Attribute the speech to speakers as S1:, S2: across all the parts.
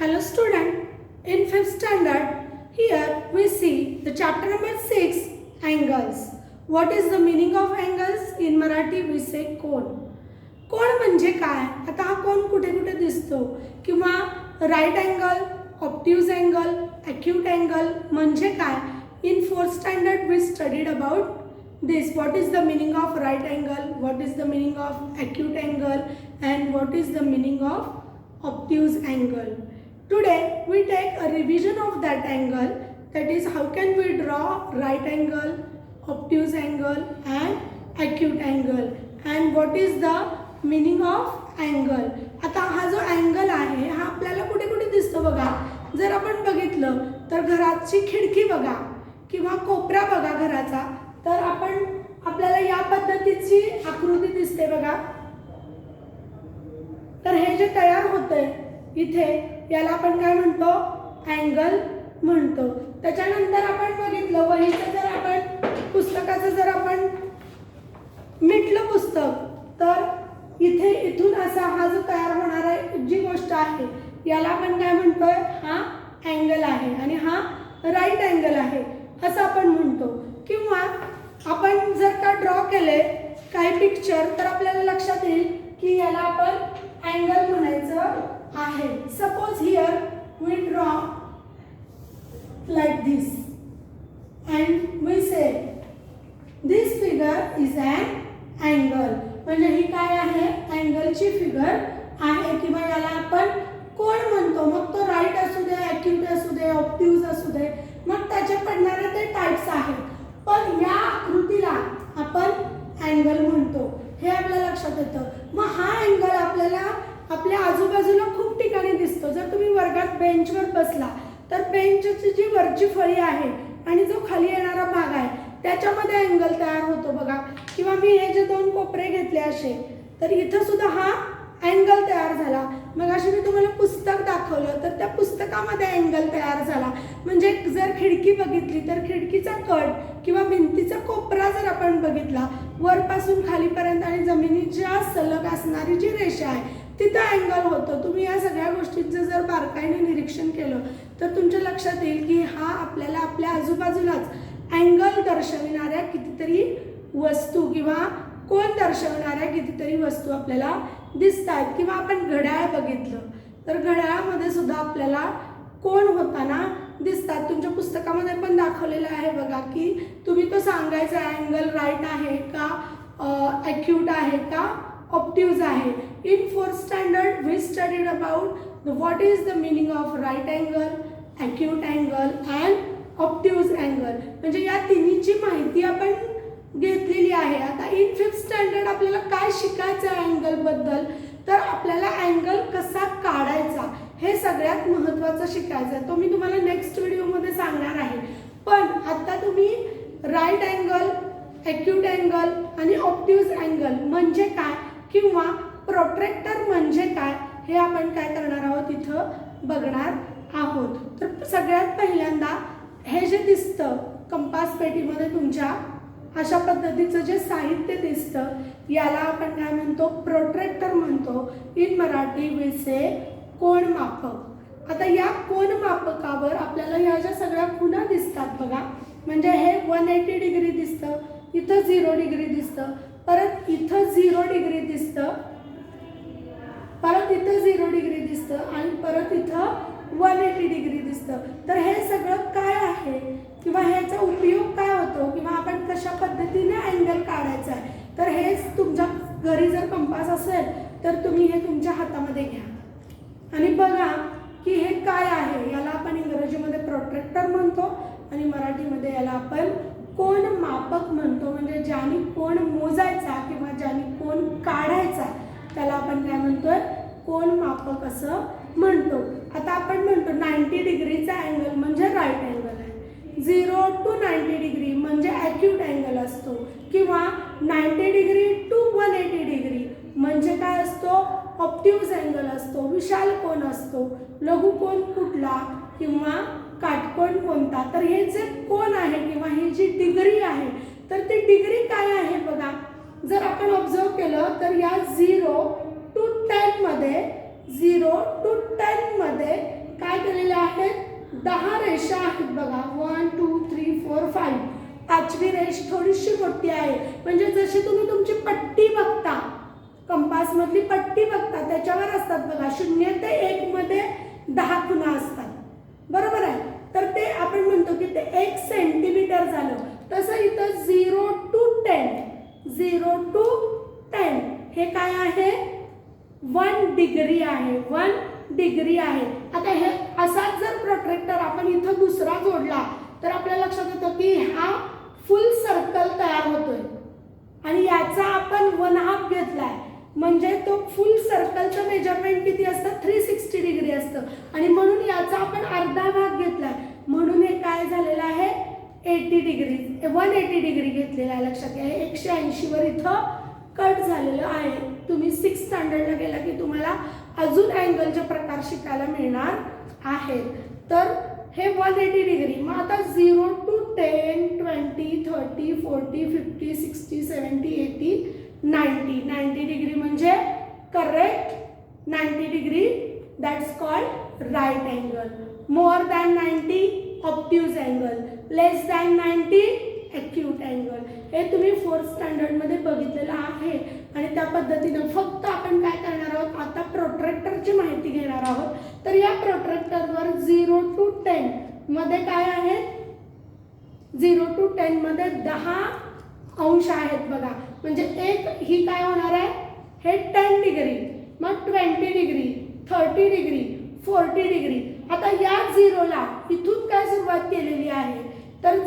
S1: Hello student, in 5th standard, here we see the chapter number 6, angles. What is the meaning of angles? In Marathi we say कोण. कोण म्हणजे काय? आता हा कोण कुठे कुठे दिसतो किंवा right angle, obtuse angle, acute angle म्हणजे काय? In 4th standard we studied about this. What is the meaning of right angle? What is the meaning of acute angle? And what is the meaning of obtuse angle? Today we take a revision of that angle, that is how can we draw right angle, obtuse angle and acute angle, and what is the meaning of angle. आता हा जो angle आहे हा आपल्याला कुठे कुठे दिसतो बघा. जर आपण बघितलं तर घराची खिडकी बघा किंवा कोपरा बघा घराचा, तर आपल्याला या पद्धतीची आकृती दिसते बघा. तर हे जे तयार होतंय इथे याला आपण काय म्हणतो? अँगल म्हणतो. त्याच्यानंतर आपण बघितलं वहीचं जर आपण पुस्तकाचं जर आपण मिटलं पुस्तक, तर इथे इथून असा हा जो तयार होणारा जी गोष्ट आहे याला आपण काय म्हणतोय? हा अँगल आहे आणि हा राईट अँगल आहे असं आपण म्हणतो. किंवा आपण जर का ड्रॉ केले काही पिक्चर तर आपल्याला लक्षात येईल की याला आपण अँगल म्हणायचं आहे. Suppose here we draw like this and we say this figure is an angle. म्हणजे ही काय आहे? अँगलची फिगर आहे किंवा याला आपण कोण म्हणतो. मग तो राईट असू दे, ॲक्यूट असू दे, ऑब्ट्यूज असू दे, मग त्याचे पडणारे ते टाइप्स आहेत. पण या आकृतीला आपण अँगल म्हणतो हे आपल्या लक्षात येतं. मग हा अँगल आपल्याला आपल्या आजूबाजूला खूप ठिकाणी दिसतो. जर तुम्ही वर्गात बेंचवर बसला तर बेंचची जी वरची फळी आहे आणि जो खाली येणारा भाग आहे त्याच्यामध्ये अँगल तयार होतो बघा. किंवा मी हे जे दोन कोपरे घेतले असे, तर इथं सुद्धा हा अँगल तयार झाला. मग अशी मी तुम्हाला पुस्तक दाखवलं तर त्या पुस्तकामध्ये अँगल तयार झाला. म्हणजे जर खिडकी बघितली तर खिडकीचा कट किंवा भिंतीचा कोपरा जर आपण बघितला वरपासून खालीपर्यंत आणि जमिनीच्या सलग असणारी जी रेषा आहे तिथं अँगल होतं. तुम्ही या सगळ्या गोष्टींचं जर बारकाईने निरीक्षण केलं तर तुमच्या लक्षात येईल की हा आपल्याला आपल्या आजूबाजूलाच अँगल दर्शविणाऱ्या कितीतरी वस्तू किंवा कोण दर्शवणाऱ्या कितीतरी वस्तू आपल्याला दिसतात. किंवा आपण घड्याळ बघितलं तर घड्याळामध्ये सुद्धा आपल्याला कोण होताना दिसतात. तुमच्या पुस्तकामध्ये पण दाखवलेलं आहे बघा की तुम्ही तो सांगायचा अँगल राईट आहे का, ॲक्यूट आहे का, ऑब्ट्यूज आहे. In 4th standard we studied about what is the meaning of right angle, acute angle and obtuse angle. म्हणजे या तिन्हीची माहिती आपण घेतलेली आहे. आता in 5th standard आपल्याला काय शिकायचं आहे अँगल बद्दल, तर आपल्याला अँगल कसा काढायचा हे सगळ्यात महत्त्वाचं शिकायचं आहे. तो मी तुम्हाला नेक्स्ट व्हिडिओमध्ये सांगणार आहे. पण आता तुम्ही राईट अँगल, ॲक्यूट अँगल आणि ऑब्ट्यूज अँगल म्हणजे काय किंवा प्रोट्रॅक्टर म्हणजे काय हे आपण काय करणार आहोत इथं बघणार आहोत. तर सगळ्यात पहिल्यांदा हे जे दिसतं कंपास पेटीमध्ये तुमच्या अशा पद्धतीचं जे साहित्य दिसतं याला आपण काय म्हणतो? प्रोट्रॅक्टर म्हणतो. इन मराठी वी से कोण मापक. आता या कोण मापकावर आपल्याला ह्या ज्या सगळ्या खुणा दिसतात बघा, म्हणजे हे 180 डिग्री दिसतं, इथं 0 डिग्री दिसतं, परत इथं 0 डिग्री दिसतं, परत इथं 0 डिग्री दिसतं आणि परत इथं 180 डिग्री दिसतं. तर हे सगळं काय आहे किंवा ह्याचा उपयोग काय होतो किंवा आपण कशा पद्धतीने अँगल काढायचा आहे, तर हेच तुमच्या घरी जर कंपास असेल तर तुम्ही हे तुमच्या हातामध्ये घ्या आणि बघा की हे काय आहे. याला आपण इंग्रजीमध्ये प्रोट्रॅक्टर म्हणतो आणि मराठीमध्ये याला आपण कोण मापक म्हणतो. म्हणजे ज्याने कोण मोजायचा किंवा ज्याने कोण काढायचा त्याला आपण काय म्हणतोय? कोण मापक असं म्हणतो. आता आपण म्हणतो 90 डिग्रीचा अँगल म्हणजे राईट अँगल आहे, 0 to 90 डिग्री म्हणजे ॲक्यूट अँगल असतो, किंवा 90 डिग्री to 180 डिग्री म्हणजे काय असतो? ऑब्ट्यूज अँगल असतो, विशाल कोण असतो, लघु कोण कुठला किंवा काटकोण कोणता. तर हे जे कोण आहे किंवा ही जी डिग्री आहे तर ती डिग्री काय आहे बघा. जर आपण ऑब्झर्व केलं तर या 0 to 10 मध्ये 0 to 10 मध्ये 10 रेषा आहेत बघा, 1 2 3 4 5. पाचवी रेष थोडीशी मोठी आहे, म्हणजे जशी तुम्ही तुमची पट्टी बघता, कंपास मधली पट्टी बघता त्याच्यावर असतात बघा, 0 ते 1 मध्ये 10 खुणा असतात, बरोबर आहे. तर ते आपण म्हणतो की ते 1 सेंटीमीटर झालं. तसं इथं 0 to 10 हे काय आहे, 1 डिग्री आहे, 1 डिग्री आहे. आता हे असाच जर प्रोट्रॅक्टर आपण इथं दुसरा जोडला तर आपल्या लक्षात येतं की हा फुल सर्कल तयार होतोय आणि याचा आपण 1/2 घेतलाय, म्हणजे तो फुल सर्कलचं मेजरमेंट किती असतं, 360 डिग्री असतं आणि म्हणून याचा आपण अर्धा भाग घेतलाय, म्हणून हे काय झालेलं आहे, 80 डिग्री 180 डिग्री घेतलेला आहे. लक्षात घ्या, 180 वर इथं कट झालेलं आहे. तुम्ही 6th स्टँडर्डला गेला की तुम्हाला अजून अँगलचे प्रकार शिकायला मिळणार आहेत. तर हे 180 डिग्री. मग आता 0 to 10 20 30 40 50 60 70 80 90 डिग्री म्हणजे correct 90 degree, that's called right angle. More than 90 obtuse angle, less than 90 acute angle. हे तुम्ही 4th स्टँडर्डमध्ये बघितलेलं आहे आणि त्या पद्धतीनं फक्त आपण काय करणार आहोत, आता प्रोट्रॅक्टरची माहिती घेणार आहोत. तर या प्रोट्रॅक्टरवर 0 to 10 मध्ये काय आहे, 0 to 10 मध्ये 10 अंश आहेत बघा, म्हणजे एक ही काय होणार आहे, हे 10 डिग्री, मग 20 डिग्री 30 डिग्री 40 डिग्री. आता या 0ला इथून काय सुरुवात केलेली आहे, तर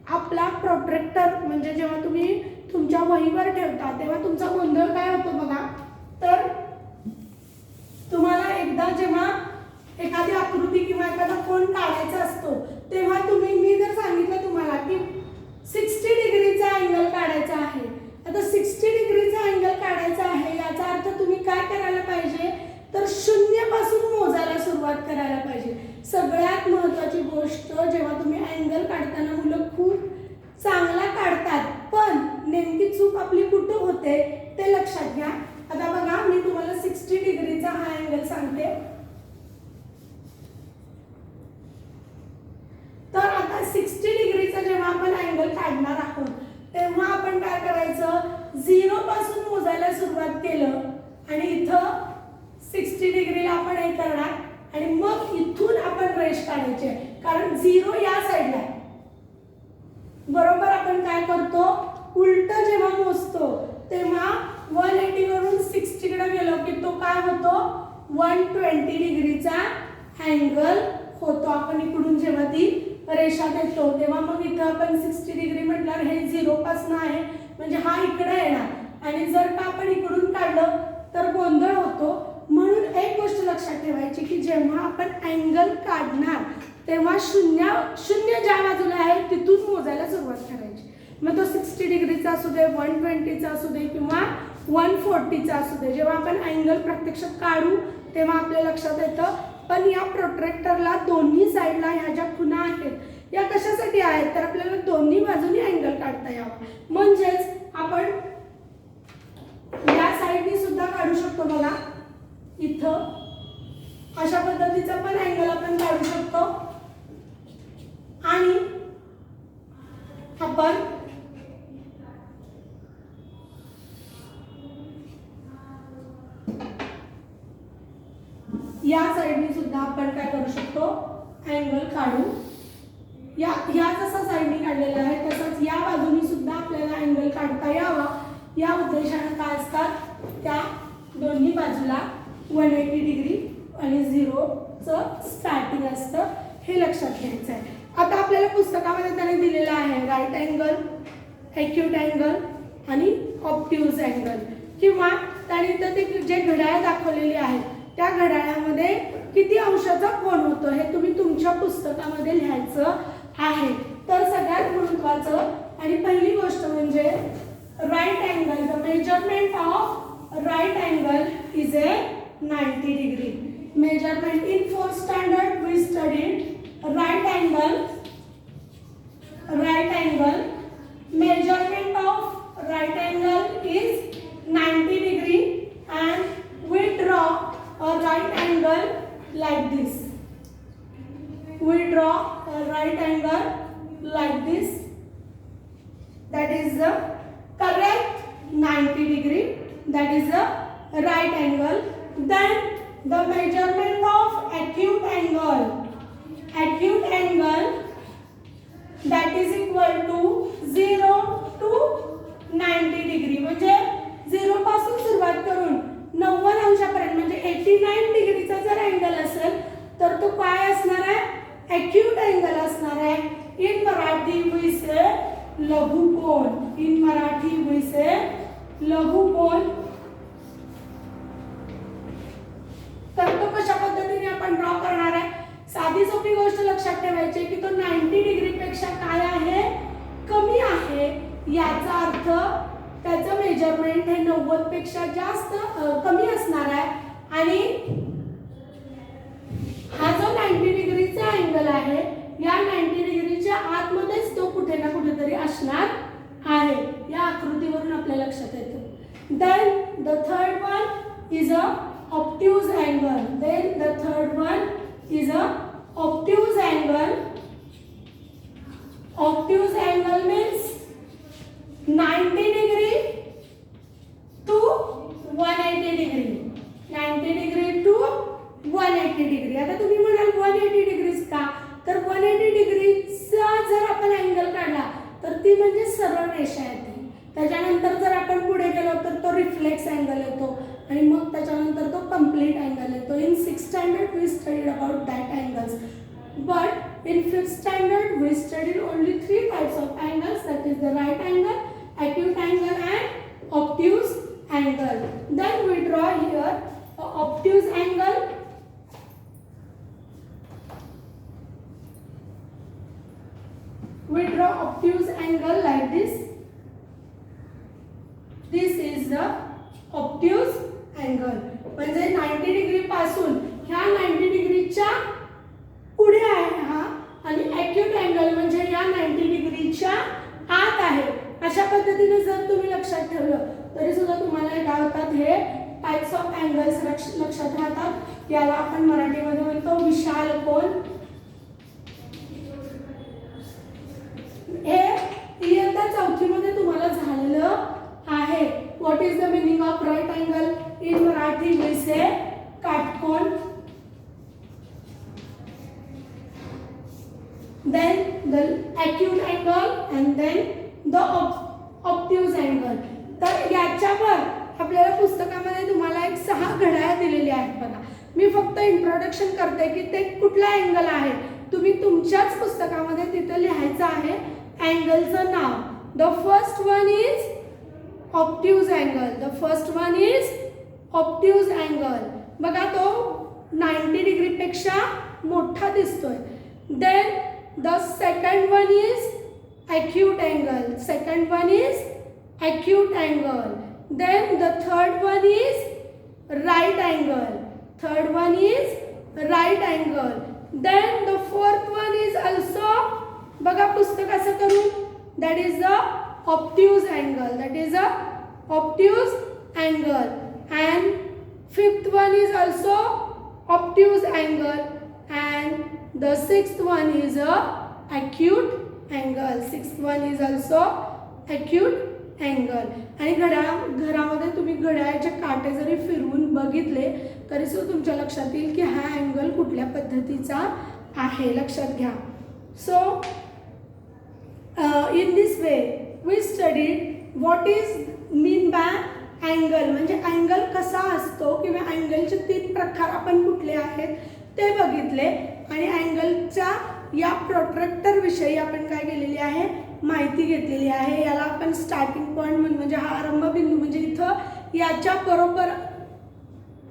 S1: आपला प्रोट्रॅक्टर म्हणजे जेव्हा तुम्ही तुमच्या वहीवर ठेवता तेव्हा तुमचा गोंधळ काय होतो बघा. तर तुम्हाला एकदा जेव्हा एखादी आकृती किंवा एखादा कोन काढायचा असतो तेव्हा मी जर सांगितलं तुम्हाला की 60 डिग्रीचा अँगल काढायचा आहे, आता 60 डिग्रीचा अँगल काढायचा आहे याचा अर्थ तुम्ही काय करायला पाहिजे, तर 0 पासून मोजायला सुरुवात करायला पाहिजे. सगळ्यात महत्त्वाची गोष्ट, जेव्हा तुम्ही अँगल काढताना मुलं खूप चांगला काढतात पण नेमकी चूक आपली कुठं होते ते लक्षात घ्या. आता बघा, मी तुम्हाला 60 डिग्रीचा हा अँगल सांगते. तर आता 60 डिग्रीचा जेव्हा आपण अँगल काढणार आहोत तेव्हा आपण काय करायचं, 0 पासून मोजायला सुरुवात केलं आणि इथं 60 डिग्रीला आपण हे करणार आणि मग इथून आपण रेष काढायची आहे, कारण 0 या साईडला आहे. बरोबर आपण काय करतो, उलट जेव्हा मोजतो तेव्हा 180 वरून 60 कडे गेलो की तो काय होतो, 120 डिग्रीचा अँगल होतो. आपण इकडून जेव्हा ती रेषा देतो तेव्हा मग इथं आपण 60 डिग्री म्हटल्यावर हे 0 पासून आहे म्हणजे हा इकडे येणार आणि जर का आपण इकडून काढलं तर गोंधळ होतो. म्हणून एक गोष्ट लक्षात ठेवायची की जेव्हा आपण अँगल काढणार तेव्हा शून्य ज्या बाजूला आहे तिथून मोजायला सुरुवात करायची. मग तो 60 डिग्रीचा असू दे, 120चा असू दे किंवा 140चा असू दे, जेव्हा आपण अँगल प्रत्यक्षात काढू तेव्हा आपल्या लक्षात येतं. पण या प्रोट्रॅक्टरला दोन्ही साईडला ह्या ज्या खुणा आहेत या कशासाठी आहेत, तर आपल्याला दोन्ही बाजूनी अँगल काढता यावा. म्हणजेच आपण या साईडनी सुद्धा काढू शकतो बघा, इथं अशा पद्धतीचा पण अँगल आपण काढू शकतो आणि आपण या साईडनी सुद्धा आपण काय करू शकतो, अँगल काढू. या जसा साईडनी काढलेला आहे तसंच या बाजूनी सुद्धा आपल्याला अँगल काढता यावा या उद्देशाने काय असतात, त्या दोन्ही बाजूला 180 डिग्री आणि 0चं स्टार्टिंग असतं, हे लक्षात घ्यायचं आहे. आता आपल्याला पुस्तकामध्ये त्याने दिलेलं आहे राईट अँगल, ॲक्यूट अँगल आणि ऑब्ट्यूज अँगल, किंवा त्याने तर ते जे घड्याळ दाखवलेली आहे त्या घड्याळामध्ये किती अंशाचा कोन होतो हे तुम्ही तुमच्या पुस्तकामध्ये लिहायचं आहे. तर सगळ्यात महत्त्वाचं आणि पहिली गोष्ट म्हणजे right angle. The measurement of right angle is a 90 degree. Measurement in 4th standard we studied right angle. Measurement of right angle is 90 degree and we draw a right angle like this. we draw a right angle like this. That is the correct 90 degree. That is the right angle. Then the measurement of acute angle. Acute angle that is equal to 0 to 90 degree. म्हणजे 0 पासून सुरुवात करून 90 अंशापर्यंत म्हणजे 89 डिग्रीचा जर angle असेल तर तो काय असणार आहे? एक्यूट अँगल असणार आहे. इन मराठी वी से लघुकोन. इन मराठी वी से लघुकोन. तर तो कशा पद्धतीने आपण ड्रॉ करणार आहे? साधी सोपी गोष्ट लक्षात ठेवायची की तो 90 डिग्री पेक्षा काय आहे? कमी आहे. याचा अर्थ त्याचं मेजरमेंट हे 90 पेक्षा जास्त कमी असणार आहे आणि हा जो 90 डिग्रीचा अँगल आहे या 90 डिग्रीच्या आतमध्येच तो कुठे ना कुठेतरी असणार आहे. या आकृतीवरून आपल्या लक्षात येतं. Then the third one is a obtuse angle. Then the third one is a obtuse angle. Obtuse angle means 90 degree to 180 degree. 90 degree to 180 degree. आता तुम्ही म्हणाल 180 डिग्रीज का? तर 180 डिग्रीचा जर आपण अँगल काढला तर ती म्हणजे सरळ रेषा येते. त्याच्यानंतर जर आपण पुढे गेलो तर तो रिफ्लेक्स अँगल येतो आणि मग त्याच्यानंतर तो कंप्लीट अँगल येतो. In 6th standard we studied about that angles, but in 5th standard we studied only 3 types of angles. That is the right angle, acute angle and obtuse angle. Then we draw here a obtuse angle. We draw obtuse angle like this. This is the obtuse angle. म्हणजे 90 degree पासून ह्या 90 डिग्रीच्या पुढे आहे हा आणि acute angle म्हणजे या 90 डिग्रीच्या आत आहे. अशा पद्धतीने जर तुम्ही लक्षात ठेवलं तरी सुद्धा तुम्हाला हे काय होतात? हे टाइप्स ऑफ अँगल्स लक्षात राहतात. याला आपण मराठीमध्ये म्हणतो विशाल कोन. हे इयत्ता 4थी मध्ये तुम्हाला झालेलं आहे. What is the meaning of right angle? In Marathi we say काटकोन. Then the acute angle and then the obtuse angle. तर याच्यावर आपल्याला पुस्तकामध्ये तुम्हाला एक 6 घड्याळ दिलेली आहेत बघा. मी फक्त इंट्रोडक्शन करते की ते कुठला अँगल आहे. तुम्ही तुमच्याच पुस्तकामध्ये तिथे लिहायचं आहे अँगलचं नाव. The first one is obtuse angle. The first one is obtuse angle. बघा तो 90 डिग्री पेक्षा मोठा दिसतोय. Then the second one is acute angle. Second one is acute angle. Then the third one is right angle. Third one is right angle. Then the fourth one is also बघा पुस्तक असं करू. That is the obtuse angle. That is a obtuse angle. And fifth one is also obtuse angle. And the sixth one is a acute angle. Sixth one is also acute angle. आणि घरामध्ये तुम्ही घड्याळाचे काटे जरी फिरवून बघितले तरी सुद्धा तुमच्या लक्षात येईल की हा अँगल कुठल्या पद्धतीचा आहे. लक्षात घ्या. So in this way we studied what is mean by angle. म्हणजे अँगल कसा असतो किंवा अँगलचे 3 प्रकार आपण कुठले आहेत ते बघितले आणि अँगलच्या या प्रोट्रॅक्टर विषयी आपण काय केलेली आहे माहिती घेतलेली आहे. याला आपण स्टार्टिंग पॉइंट म्हणजे हा आरंभबिंदू म्हणजे इथं याच्या बरोबर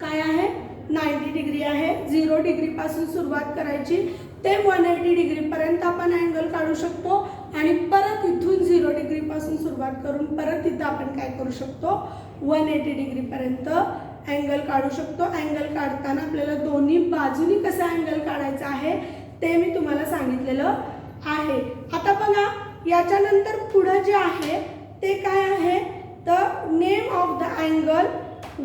S1: काय आहे 90 डिग्री आहे. 0 डिग्री पासून सुरुवात करायची ते 180 डिग्री पर्यंत आपण अँगल काढू शकतो आणि परत इथून 0 डिग्री पासून सुरुवात करून परत इथं आपण काय करू शकतो 180 डिग्री पर्यंत अँगल काढू शकतो. अँगल काढताना आपल्याला दोन्ही बाजूनी कसा अँगल काढायचा आहे ते मी तुम्हाला सांगितलेलं आहे. आता बघा याच्यानंतर पुढे जे आहे ते काय आहे तर name of the angle,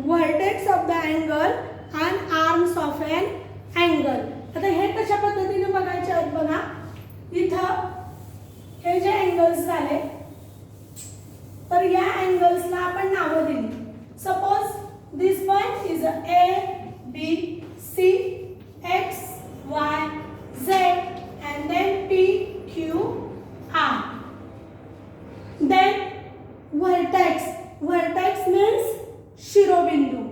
S1: vertex of the angle and arms of an angle. आता हे कशा पद्धतीने बघायचे अँगल्स झाले. तर या अँगल्सला आपण नावं दिली. Suppose this one is A B C X Y Z and then P Q R. Then vertex. Vertex means शिरोबिंदू.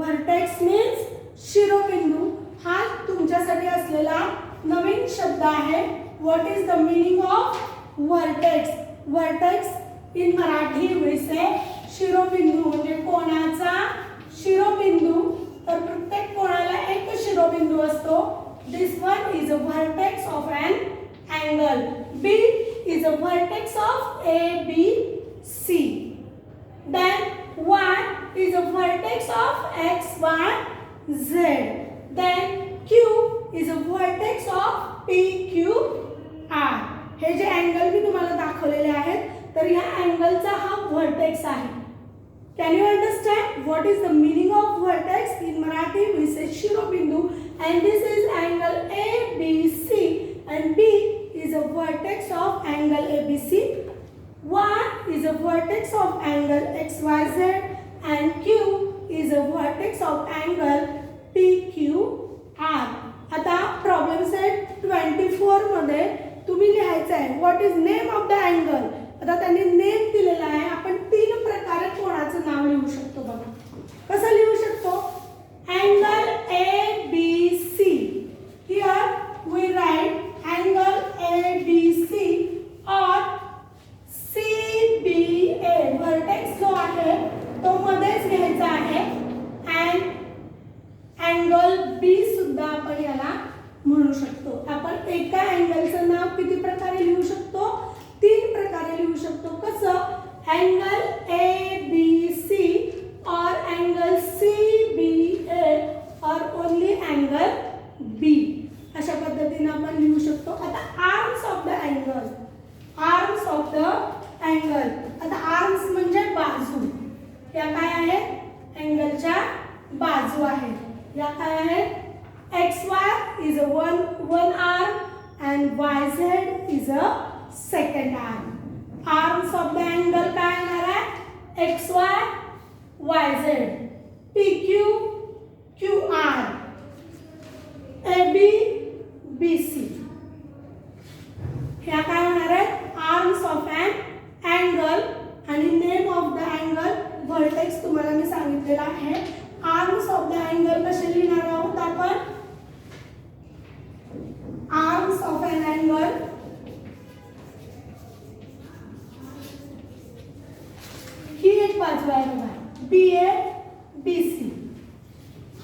S1: Vertex means शिरोबिंदू. हा तुमच्यासाठी असलेला नवीन शब्द आहे. What is the meaning of vertex? Vertex in Marathi we say शिरोबिंदू म्हणजे कोणाचा शिरोबिंदू. तर प्रत्येक कोणाला एक शिरोबिंदू असतो. This one is a vertex of an angle. B is a vertex of A B C. Then Y is a vertex of X Y Z. Then Q is a vertex of P Q R. हे जे angle मी तुम्हाला दाखवलेले आहेत तर या अँगलचा हा vertex आहे. Can you understand what is the meaning of vertex? In Marathi we say शिरोबिंदू and this is angle ABC and B is a vertex of angle ABC. Y is a vertex of angle XYZ and Q is a vertex of angle PQR. आता problem set 24 मध्ये तुम्ही लिहायचं आहे what is name of the angle. आता त्यांनी name दिलेला आहे. आपण 3 प्रकारे कोणाचं नाव लिहू शकतो बघा. कसं लिहू शकतो? Angle ABC. Here we write angle ABC और CBA. व्हर्टेक्स जो आहे तो मध्येच घ्यायचा आहे अँड अँगल B सुद्धा आपण याला म्हणू शकतो. आपण एका अँगलचं नाव किती प्रकारे लिहू शकतो? 3 प्रकारे लिहू शकतो. कसं? अँगल ABC और अँगल CBA और ओनली अँगल B. अशा पद्धतीने आपण लिहू शकतो. आता arms of the angle. Arms of the angle. आता आर्म्स म्हणजे बाजू. या काय आहेत? अँगलच्या बाजू आहेत. या काय आहेत? XY is a one arm and YZ is a second arm. Arms of the angle काय येणार आहे? XY YZ. PQ QR. AB BC. ह्या काय होणार आहेत? आर्म्स ऑफ एन अँगल आणि name of the angle vertex तुम्हाला मी सांगितलेला आहे. आर्म्स ऑफ द अँगल कसे लिहिणार आहोत आपण? आर्म्स ऑफ एन अँगल ही एक बाजू आहे बघा. BA BC.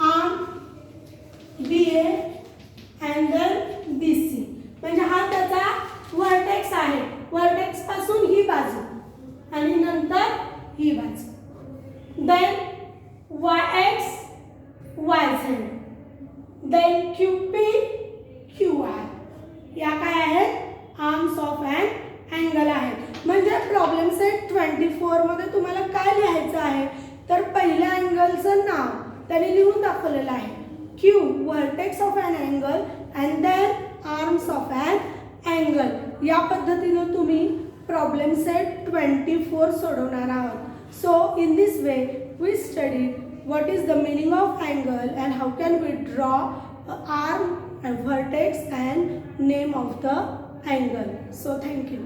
S1: Arm BA angle BC म्हणजे हा त्याचा व्हर्टेक्स आहे. व्हर्टेक्स पासून ही बाजू आणि नंतर ही बाजू. Then YX YZ. Then QP QR. या काय आहेत? आर्म्स ऑफ एन अँगल आहेत. म्हणजे प्रॉब्लेम सेट 24 मध्ये तुम्हाला काय लिहायचं आहे तर पहिल्या अँगलचं नाव त्याने लिहून दाखवलेलं आहे. Q vertex of an angle and then arms of an angle. या पद्धतीने तुम्ही प्रॉब्लेम सेट 24 सोडवणार आहोत. So in this way we studied what is the meaning of angle and how can we draw arm and vertex and name of the angle. So thank you.